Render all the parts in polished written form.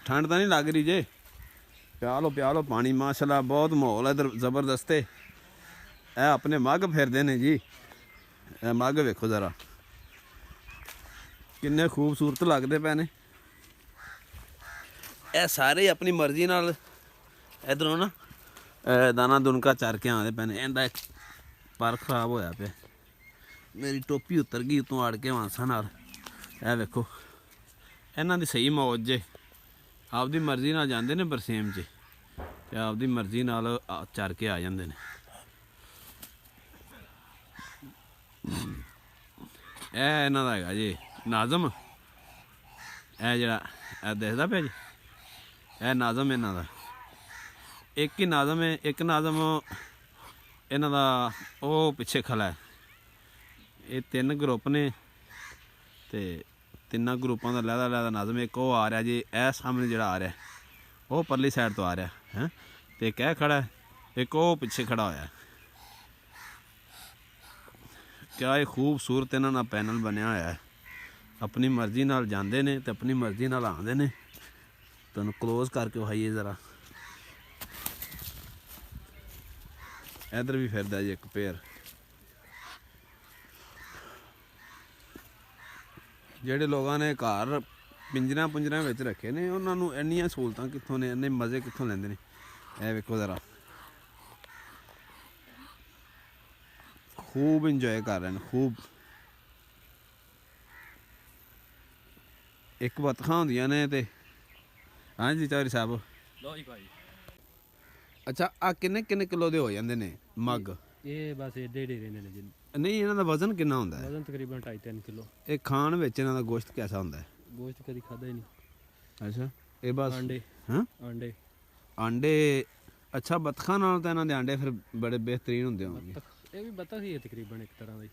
ठंड तो नहीं लग रही जे? प्या लो पानी माशाल्लाह बहुत माहौल इधर जबरदस्त है। ए अपने मग फिरते ने जी, ए मग वेखो जरा किन्ने खूबसूरत लगते पे ने। ए सारे अपनी मर्जी नाल इधरों ना दाना दुनका चर के आते पे ने। इनका एक पर खराब होया पे, मेरी टोपी उतर गई उतों अड़ के मांसा नाल। ए वेखो इन्हां दी सही मौज जे, आपदी मर्जी नाल जांदे ने बरसेम च ते आपदी मर्जी नाल चर के आ जांदे ने। ए इन्हां दा हैगा जी नाज़म, ए जिहड़ा दिखदा पिया जी, ए नाज़म इन्हां दा। एक ही नाज़म है, एक नाज़म इन्हां दा ओह पिछे खला है। ये तीन ग्रुप ने ते तिन्ना ग्रुपां दा लैदा नाज़म। एक ओह आ रहा जी, ए सामने जिहड़ा आ रहा ओह परली साइड तो आ रहा है, ते एक खड़ा है, एक ओह पिछे खड़ा होया। क्या ये खूबसूरत इन्हां दा पैनल बनया होया है। अपनी मर्जी नाल जांदे ने ते अपनी मर्जी नाल आंदे ने। तुहानूं क्लोज करके विखाइए ज़रा। इधर भी फिरदा जी एक पेयर। ਜਿਹੜੇ ਲੋਕਾਂ ਨੇ ਘਰ ਪਿੰਜਰਿਆਂ ਪੁੰਜਰਿਆਂ ਵਿੱਚ ਰੱਖੇ ਨੇ ਉਹਨਾਂ ਨੂੰ ਇੰਨੀਆਂ ਸਹੂਲਤਾਂ ਕਿੱਥੋਂ ਨੇ, ਇੰਨੇ ਮਜ਼ੇ ਕਿੱਥੋਂ ਲੈਂਦੇ ਨੇ। ਇਹ ਵੇਖੋ ਜ਼ਰਾ खूब इंजॉय कर रहे हैं खूब। एक बतखां होंदियां ने ते हाँ जी चौधरी साहब। लो जी भाई। अच्छा आ किन्ने किन्ने किलो दे हो जांदे ने मग? ये बस एडे एडे रहने ने जी। नहीं इन्हां दा वजन किन्ना हुंदा है? वजन तकरीबन 2.5-3 किलो। ये खान विच इन्हां दा गोश्त कैसा हुंदा है? गोश्त कभी खाता ही नहीं। अच्छा ये बस अंडे। हाँ अंडे अंडे। अच्छा बतखां नाल तां इन्हां दे अंडे फिर बड़े बेहतरीन हुंदे होणगे। ये भी बतख ही है तकरीबन एक तरह दी।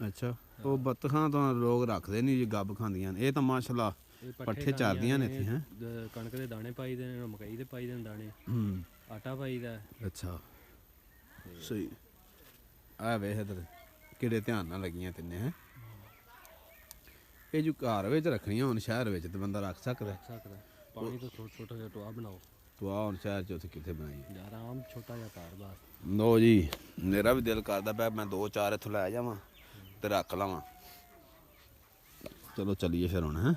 अच्छा वो बतखां तो लोग रखते नहीं जी, गब खांदियां ने। ये तो माशाल्लाह पट्ठे चारदियां ने इत्थे हैं। कणक दे दाने पाई दे ने, मकई दे पाई दे ने दाने, आटा पाई दा। अच्छा सही। आ वे इधर किड़े ध्यान नाल लगियां तिन्ने हैं। ये जो घर विच रखनियां हुण शहर विच ते बंदा रख सकदा है। पानी तो छोटा छोटा जिहा टोआ बनाओ। टोआ हुण शहर च उत्थे कित्थे बनाईए यार आम छोटा जिहा घर बस। लो जी मेरा भी दिल करदा पिया मैं 2-4 इत्थों लै जावां ते रख लवां। चलो चलिए फिर हुण हैं।